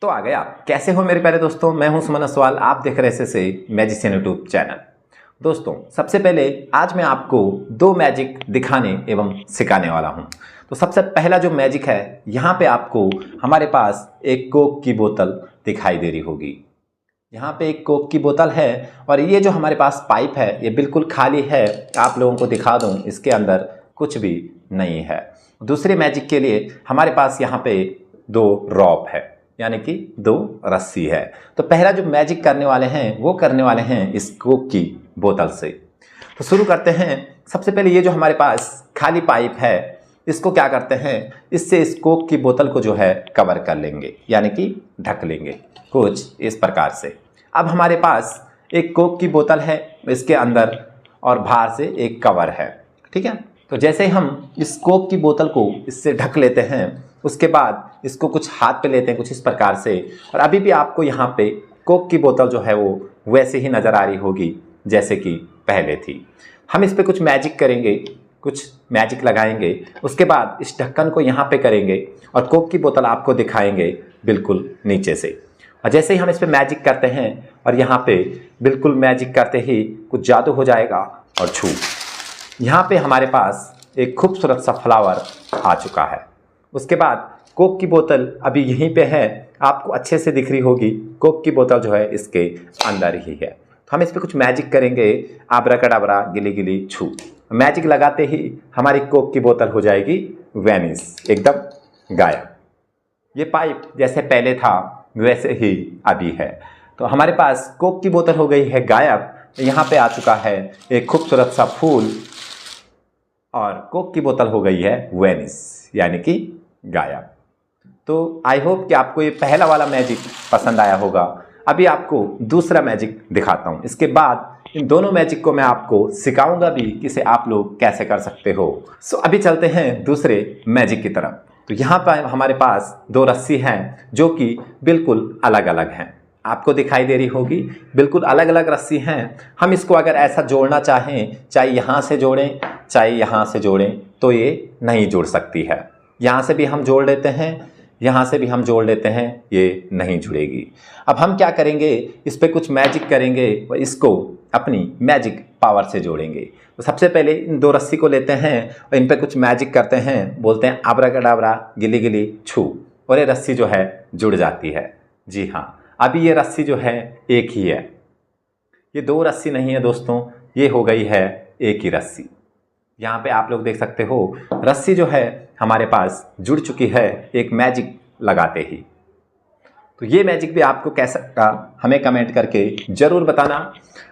तो आ गया। कैसे हो मेरे प्यारे दोस्तों, मैं हूं सुमन असवाल, आप देख रहे से मैजिशियन यूट्यूब चैनल। दोस्तों सबसे पहले आज मैं आपको दो मैजिक दिखाने एवं सिखाने वाला हूं। तो सबसे पहला जो मैजिक है, यहाँ पे आपको हमारे पास एक कोक की बोतल दिखाई दे रही होगी। यहाँ पे एक कोक की बोतल है और ये जो हमारे पास पाइप है ये बिल्कुल खाली है। आप लोगों को दिखा दूं, इसके अंदर कुछ भी नहीं है। दूसरे मैजिक के लिए हमारे पास यहाँ पे दो रॉप है, यानी कि दो रस्सी है। तो पहला जो मैजिक करने वाले हैं वो करने वाले हैं इस कोक की बोतल से। तो शुरू करते हैं। सबसे पहले ये जो हमारे पास खाली पाइप है इसको क्या करते हैं, इससे इस कोक की बोतल को जो है कवर कर लेंगे, यानी कि ढक लेंगे कुछ इस प्रकार से। अब हमारे पास एक कोक की बोतल है, इसके अंदर और बाहर से एक कवर है, ठीक है। तो जैसे हम इस कोक की बोतल को इससे ढक लेते हैं, उसके बाद इसको कुछ हाथ पे लेते हैं कुछ इस प्रकार से, और अभी भी आपको यहाँ पे कोक की बोतल जो है वो वैसे ही नज़र आ रही होगी जैसे कि पहले थी। हम इस पे कुछ मैजिक करेंगे, कुछ मैजिक लगाएंगे, उसके बाद इस ढक्कन को यहाँ पे करेंगे और कोक की बोतल आपको दिखाएंगे बिल्कुल नीचे से। और जैसे ही हम इस पे मैजिक करते हैं और यहाँ पे बिल्कुल मैजिक करते ही कुछ जादू हो जाएगा और छू, यहाँ पे हमारे पास एक खूबसूरत सा फ्लावर आ चुका है। उसके बाद कोक की बोतल अभी यहीं पे है, आपको अच्छे से दिख रही होगी। कोक की बोतल जो है इसके अंदर ही है। तो हम इस पे कुछ मैजिक करेंगे, आब्राकडाब्रा गिली गिली छू। मैजिक लगाते ही हमारी कोक की बोतल हो जाएगी वैनिश, एकदम गायब। ये पाइप जैसे पहले था वैसे ही अभी है। तो हमारे पास कोक की बोतल हो गई है गायब। यहाँ पे आ चुका है एक खूबसूरत सा फूल और कोक की बोतल हो गई है वैनिश, यानी कि गायब। तो आई होप कि आपको ये पहला वाला मैजिक पसंद आया होगा। अभी आपको दूसरा मैजिक दिखाता हूँ। इसके बाद इन दोनों मैजिक को मैं आपको सिखाऊंगा भी कि इसे आप लोग कैसे कर सकते हो। सो अभी चलते हैं दूसरे मैजिक की तरफ। तो यहाँ पर हमारे पास दो रस्सी हैं जो कि बिल्कुल अलग अलग हैं, आपको दिखाई दे रही होगी। बिल्कुल अलग अलग रस्सी हैं। हम इसको अगर ऐसा जोड़ना चाहें, चाहे यहाँ से जोड़ें चाहे यहाँ से जोड़ें, तो ये नहीं जुड़ सकती है। यहाँ से भी हम जोड़ लेते हैं, यहाँ से भी हम जोड़ लेते हैं, ये नहीं जुड़ेगी। अब हम क्या करेंगे, इस पर कुछ मैजिक करेंगे और इसको अपनी मैजिक पावर से जोड़ेंगे। तो सबसे पहले इन दो रस्सी को लेते हैं और इन पर कुछ मैजिक करते हैं, बोलते हैं आब्राकडाब्रा गिली गिली छू, और ये रस्सी जो है जुड़ जाती है। जी हाँ, अभी ये रस्सी जो है एक ही है, ये दो रस्सी नहीं है दोस्तों, ये हो गई है एक ही रस्सी। यहाँ पे आप लोग देख सकते हो रस्सी जो है हमारे पास जुड़ चुकी है एक मैजिक लगाते ही। तो ये मैजिक भी आपको कैसा लगा हमें कमेंट करके ज़रूर बताना।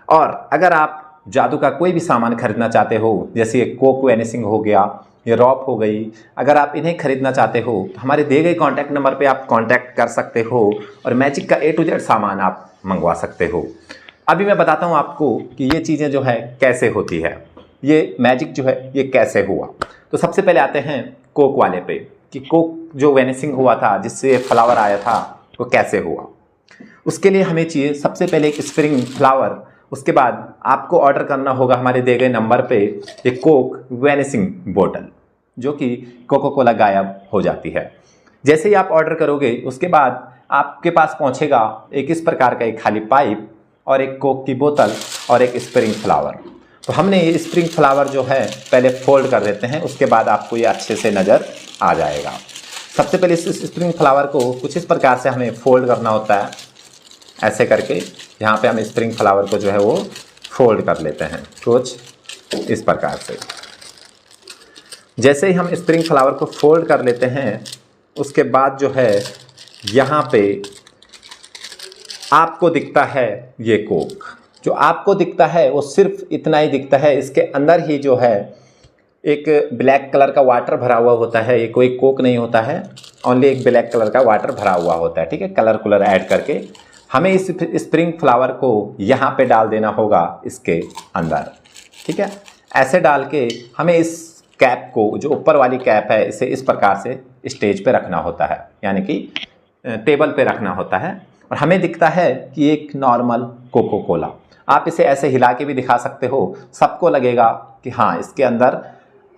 और अगर आप जादू का कोई भी सामान खरीदना चाहते हो, जैसे ये कोक वैनिशिंग हो गया, ये रॉप हो गई, अगर आप इन्हें खरीदना चाहते हो तो हमारे दिए गए कॉन्टैक्ट नंबर पे आप कॉन्टैक्ट कर सकते हो और मैजिक का A to Z सामान आप मंगवा सकते हो। अभी मैं बताता हूँ आपको कि ये चीज़ें जो है कैसे होती है, ये मैजिक जो है ये कैसे हुआ। तो सबसे पहले आते हैं कोक वाले पे, कि कोक जो वैनिशिंग हुआ था जिससे फ्लावर आया था वो कैसे हुआ। उसके लिए हमें चाहिए सबसे पहले एक स्प्रिंग फ्लावर। उसके बाद आपको ऑर्डर करना होगा हमारे दिए गए नंबर पे एक कोक वैनिशिंग बोतल, जो कि कोको कोला गायब हो जाती है। जैसे ही आप ऑर्डर करोगे उसके बाद आपके पास पहुंचेगा एक इस प्रकार का एक खाली पाइप और एक कोक की बोतल और एक स्प्रिंग फ्लावर। तो हमने ये स्प्रिंग फ्लावर जो है पहले फोल्ड कर देते हैं, उसके बाद आपको ये अच्छे से नज़र आ जाएगा। सबसे पहले इस स्प्रिंग फ्लावर को कुछ इस प्रकार से हमें फोल्ड करना होता है, ऐसे करके यहाँ पे हम स्प्रिंग फ्लावर को जो है वो फोल्ड कर लेते हैं कुछ इस प्रकार से। जैसे ही हम स्प्रिंग फ्लावर को फोल्ड कर लेते हैं, उसके बाद जो है यहाँ पे आपको दिखता है ये कोक। जो आपको दिखता है वो सिर्फ इतना ही दिखता है, इसके अंदर ही जो है एक ब्लैक कलर का वाटर भरा हुआ होता है। ये कोई कोक नहीं होता है, ओनली एक ब्लैक कलर का वाटर भरा हुआ होता है, ठीक है। कलर कुलर ऐड करके हमें इस स्प्रिंग फ्लावर को यहाँ पे डाल देना होगा इसके अंदर, ठीक है। ऐसे डाल के हमें इस कैप को, जो ऊपर वाली कैप है, इसे इस प्रकार से स्टेज पे रखना होता है, यानी कि टेबल पे रखना होता है। और हमें दिखता है कि एक नॉर्मल कोको कोला। आप इसे ऐसे हिला के भी दिखा सकते हो, सबको लगेगा कि हाँ इसके अंदर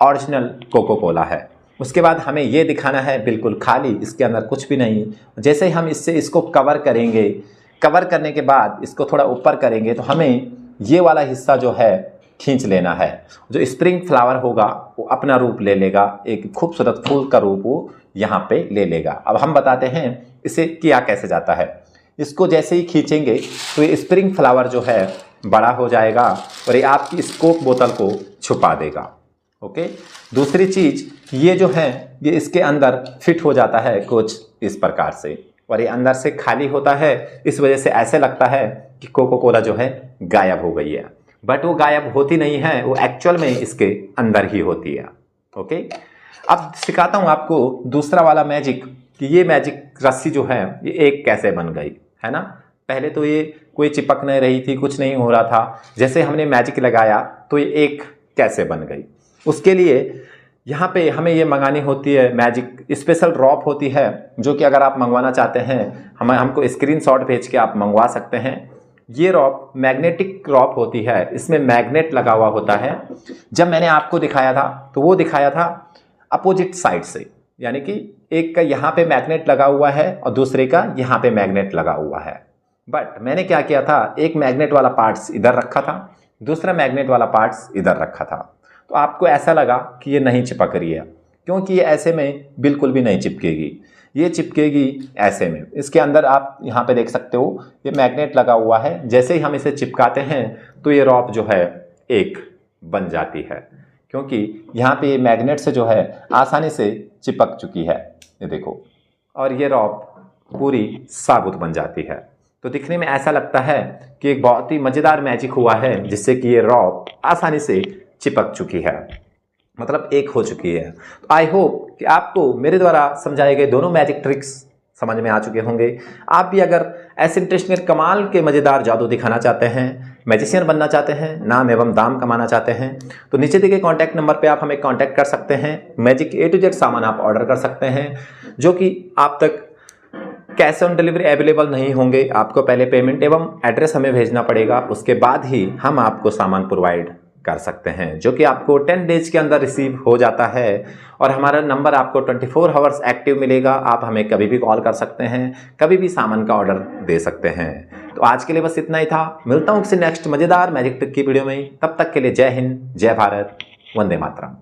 ओरिजिनल कोको कोला है। उसके बाद हमें ये दिखाना है बिल्कुल खाली, इसके अंदर कुछ भी नहीं। जैसे ही हम इसको कवर करेंगे, कवर करने के बाद इसको थोड़ा ऊपर करेंगे तो हमें ये वाला हिस्सा जो है खींच लेना है। जो स्प्रिंग फ्लावर होगा वो अपना रूप ले लेगा, एक खूबसूरत फूल का रूप वो यहाँ पे ले लेगा। अब हम बताते हैं इसे किया कैसे जाता है। इसको जैसे ही खींचेंगे तो ये स्प्रिंग फ्लावर जो है बड़ा हो जाएगा और ये आपकी स्कोप बोतल को छुपा देगा। ओके, दूसरी चीज ये जो है ये इसके अंदर फिट हो जाता है कुछ इस प्रकार से, और ये अंदर से खाली होता है। इस वजह से ऐसे लगता है कि कोको कोला जो है गायब हो गई है, बट वो गायब होती नहीं है, वो एक्चुअल में इसके अंदर ही होती है। ओके, अब सिखाता हूँ आपको दूसरा वाला मैजिक कि ये मैजिक रस्सी जो है ये एक कैसे बन गई है ना। पहले तो ये कोई चिपक नहीं रही थी, कुछ नहीं हो रहा था, जैसे हमने मैजिक लगाया तो ये एक कैसे बन गई। उसके लिए यहाँ पे हमें ये मंगानी होती है मैजिक स्पेशल ड्रॉप होती है, जो कि अगर आप मंगवाना चाहते हैं हमको स्क्रीनशॉट भेज के आप मंगवा सकते हैं। ये रॉप मैग्नेटिक रॉप होती है, इसमें मैग्नेट लगा हुआ होता है। जब मैंने आपको दिखाया था तो वो दिखाया था अपोजिट साइड से, यानी कि एक का यहाँ पे मैग्नेट लगा हुआ है और दूसरे का यहाँ पे मैग्नेट लगा हुआ है। बट मैंने क्या किया था, एक मैग्नेट वाला पार्ट्स इधर रखा था, दूसरा मैग्नेट वाला पार्ट्स इधर रखा था। तो आपको ऐसा लगा कि ये नहीं चिपक रही है, क्योंकि ये ऐसे में बिल्कुल भी नहीं चिपकेगी, ये चिपकेगी ऐसे में। इसके अंदर आप यहाँ पे देख सकते हो ये मैग्नेट लगा हुआ है, जैसे ही हम इसे चिपकाते हैं तो ये रॉप जो है एक बन जाती है, क्योंकि यहाँ पे ये मैग्नेट से जो है आसानी से चिपक चुकी है, ये देखो, और ये रॉप पूरी साबुत बन जाती है। तो दिखने में ऐसा लगता है कि एक बहुत ही मज़ेदार मैजिक हुआ है, जिससे कि ये रॉप आसानी से चिपक चुकी है, मतलब एक हो चुकी है। तो आई होप कि आपको मेरे द्वारा समझाए गए दोनों मैजिक ट्रिक्स समझ में आ चुके होंगे। आप भी अगर ऐसे इंटरेस्टिंग कमाल के मज़ेदार जादू दिखाना चाहते हैं, मैजिशियन बनना चाहते हैं, नाम एवं दाम कमाना चाहते हैं, तो नीचे दिए गए कॉन्टैक्ट नंबर पे आप हमें कॉन्टैक्ट कर सकते हैं। मैजिक A to Z सामान आप ऑर्डर कर सकते हैं, जो कि आप तक कैश ऑन डिलीवरी अवेलेबल नहीं होंगे। आपको पहले पेमेंट एवं एड्रेस हमें भेजना पड़ेगा, उसके बाद ही हम आपको सामान प्रोवाइड कर सकते हैं, जो कि आपको 10 डेज के अंदर रिसीव हो जाता है। और हमारा नंबर आपको 24 आवर्स एक्टिव मिलेगा, आप हमें कभी भी कॉल कर सकते हैं, कभी भी सामान का ऑर्डर दे सकते हैं। तो आज के लिए बस इतना ही था, मिलता हूँ किसी नेक्स्ट मज़ेदार मैजिक ट्रिक की वीडियो में। तब तक के लिए जय हिंद, जय भारत, वंदे मातरम।